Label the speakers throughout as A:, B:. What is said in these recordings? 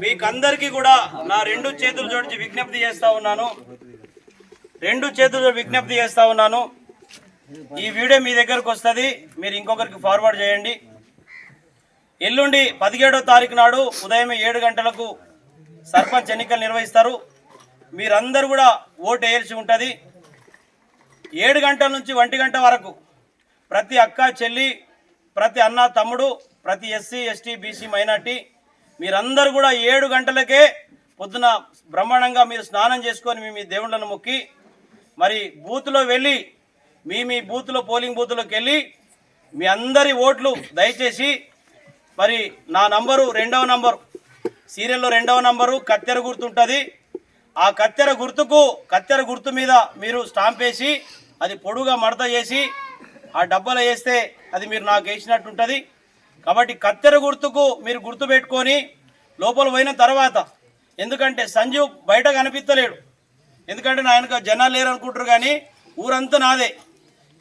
A: మీకందరికీ కూడా నా రెండు చేతులు జోడించి విజ్ఞప్తి చేస్తా ఉన్నాను. ఈ వీడియో మీ దగ్గరకు వస్తుంది, మీరు ఇంకొకరికి ఫార్వర్డ్ చేయండి. ఎల్లుండి 17వ తారీఖు నాడు ఉదయం 7 గంటలకు సర్పంచ్ ఎన్నికలు నిర్వహిస్తారు. మీరందరూ కూడా ఓటు వేయాల్సి ఉంటుంది. 7 గంటల నుంచి 1 గంట వరకు ప్రతి అక్క చెల్లి, ప్రతి అన్న తమ్ముడు, ప్రతి ఎస్సీ ఎస్టీ బీసీ మైనార్టీ మీరందరూ కూడా 7 గంటలకే పొద్దున బ్రహ్మాండంగా మీరు స్నానం చేసుకొని మీ దేవుళ్ళను మొక్కి మరి బూత్లో వెళ్ళి మీ బూత్లో పోలింగ్ బూత్లోకి వెళ్ళి మీ అందరి ఓట్లు దయచేసి మరి నా నంబరు 2వ నంబరు సీరియల్లో 2వ నంబరు కత్తెర గుర్తు ఉంటుంది. ఆ కత్తెర గుర్తు మీద మీరు స్టాంప్ వేసి అది పొడుగా మడత చేసి ఆ డబ్బాలో వేస్తే అది మీరు నాకు వేసినట్టు ఉంటుంది. కాబట్టి కత్తెర గుర్తుకు మీరు గుర్తు పెట్టుకొని లోపల పోయిన తర్వాత, ఎందుకంటే సంజీవ్ బయట కనిపించలేడు, ఎందుకంటే నా వెనక జనాలు లేరు అనుకుంటారు, కానీ ఊరంతా నాదే.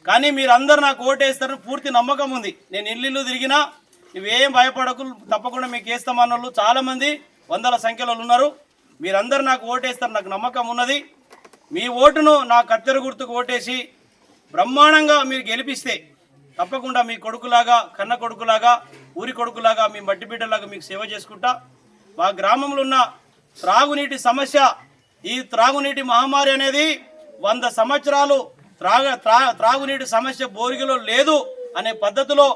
A: కానీ మీరందరూ నాకు ఓటేస్తారని పూర్తి నమ్మకం ఉంది. నేను ఇల్లు తిరిగినా నువ్వేం భయపడకు, తప్పకుండా మీకు వేస్తామన్న వాళ్ళు చాలామంది వందల సంఖ్యలో ఉన్నారు. మీరందరూ నాకు ఓటేస్తారు, నాకు నమ్మకం ఉన్నది. మీ ఓటును నా కత్తెర గుర్తుకు ఓటేసి బ్రహ్మాండంగా మీరు గెలిపిస్తే తప్పకుండా మీ కొడుకులాగా, కన్న కొడుకులాగా, ఊరి కొడుకులాగా, మీ మట్టి బిడ్డలాగా మీకు సేవ చేసుకుంటా. మా గ్రామంలో ఉన్న త్రాగునీటి సమస్య, ఈ త్రాగునీటి మహమ్మారి అనేది 100 సంవత్సరాలు త్రాగునీటి సమస్య బోరిగిలో లేదు అనే పద్ధతిలో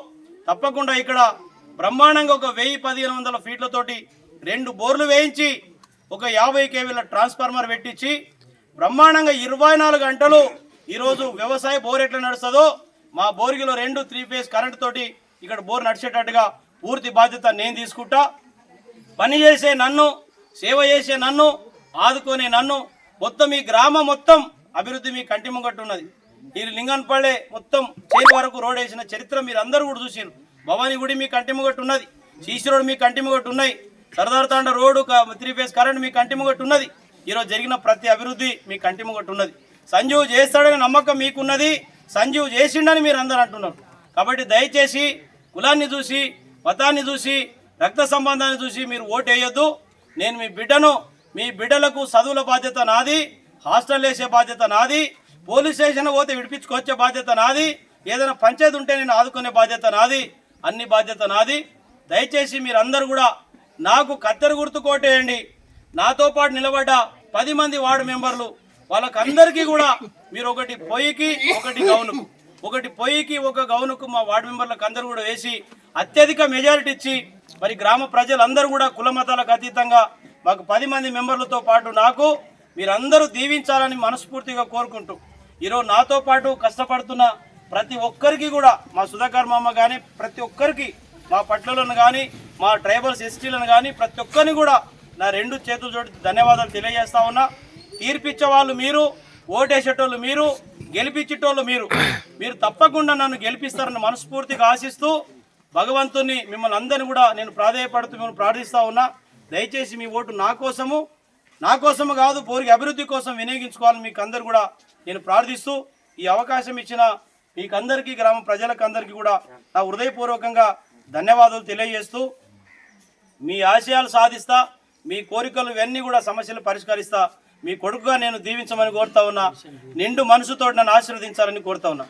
A: తప్పకుండా ఇక్కడ బ్రహ్మాండంగా ఒక 1000-1500 ఫీట్లతోటి 2 బోర్లు వేయించి ఒక 50 kVల ట్రాన్స్ఫార్మర్ పెట్టించి బ్రహ్మాండంగా 24 గంటలు ఈరోజు వ్యవసాయ బోర్ ఎట్లా నడుస్తుందో మా బోర్గిలో 2 3 ఫేజ్ కరెంటు తోటి ఇక్కడ బోర్ నడిచేటట్టుగా పూర్తి బాధ్యత నేను తీసుకుంటా. పని చేసే నన్ను, సేవ చేసే నన్ను, ఆదుకునే నన్ను, మొత్తం ఈ గ్రామం మొత్తం అభివృద్ధి మీ కంటి ముంగట్టు ఉన్నది. ఈ లింగన్పల్లె మొత్తం చేరు వరకు రోడ్ వేసిన చరిత్ర మీరు అందరూ కూడా చూసారు. భవానీ గుడి మీ కంటి ముంగట్టు ఉన్నది, సీసీ రోడ్ మీ కంటి ముంగట్టు ఉన్నాయి, Sardar Thanda road 3 phase current మీ కంటి ముంగట్టు ఉన్నది. ఈరోజు జరిగిన ప్రతి అభివృద్ధి మీ కంటి ముంగట్టు ఉన్నది. సంజీవ్ చేస్తాడనే నమ్మకం మీకున్నది, సంజీవ్ చేసిండని మీరు అందరూ అంటున్నారు. కాబట్టి దయచేసి కులాన్ని చూసి, మతాన్ని చూసి, రక్త సంబంధాన్ని చూసి మీరు ఓటు వేయొద్దు. నేను మీ బిడ్డలకు చదువుల బాధ్యత నాది, హాస్టల్ వేసే బాధ్యత నాది, పోలీస్ స్టేషన్ పోతే విడిపించుకొచ్చే బాధ్యత నాది, ఏదైనా పంచాయతీ ఉంటే నేను ఆదుకునే బాధ్యత నాది, అన్ని బాధ్యత నాది. దయచేసి మీరందరూ కూడా నాకు కత్తెర గుర్తు కోటేయండి. నాతో పాటు నిలబడ్డ 10 మంది వార్డు మెంబర్లు వాళ్ళకందరికీ కూడా మీరు ఒకటి పొయ్యికి ఒక గౌనుకు మా వార్డు మెంబర్లకు అందరూ కూడా వేసి అత్యధిక మెజారిటీ ఇచ్చి మరి గ్రామ ప్రజలందరూ కూడా కుల మతాలకు అతీతంగా మాకు 10 మంది మెంబర్లతో పాటు నాకు మీరందరూ దీవించాలని మనస్ఫూర్తిగా కోరుకుంటూ ఈరోజు నాతో పాటు కష్టపడుతున్న ప్రతి ఒక్కరికి కూడా మా సుధాకర్ మామ కానీ ప్రతి ఒక్కరికి, మా పట్లలో కానీ మా ట్రైబల్స్ ఎస్టీలను కానీ ప్రతి ఒక్కరిని కూడా నా 2 చేతులు జోడించి ధన్యవాదాలు తెలియజేస్తా ఉన్నా. తీర్పిచ్చే వాళ్ళు మీరు, ఓటేసేటోళ్ళు మీరు, గెలిపించేటోళ్ళు మీరు తప్పకుండా నన్ను గెలిపిస్తారని మనస్ఫూర్తిగా ఆశిస్తూ భగవంతుని మిమ్మల్ని అందరినీ కూడా నేను ప్రార్థిస్తా ఉన్నా. దయచేసి మీ ఓటు నా కోసము కాదు, పోరికి అభివృద్ధి కోసం వినియోగించుకోవాలని మీకు అందరు కూడా నేను ప్రార్థిస్తూ ఈ అవకాశం ఇచ్చిన మీకందరికీ, గ్రామ ప్రజలకు అందరికీ కూడా నా హృదయపూర్వకంగా ధన్యవాదాలు తెలియజేస్తూ మీ ఆశయాలు సాధిస్తా, మీ కోరికలు ఇవన్నీ కూడా సమస్యలు పరిష్కరిస్తా. మీ కొడుకుగా నేను దీవించమని కోరుతా ఉన్నా. నిండు మనసుతో నన్ను ఆశీర్వదించాలని కోరుతా ఉన్నా.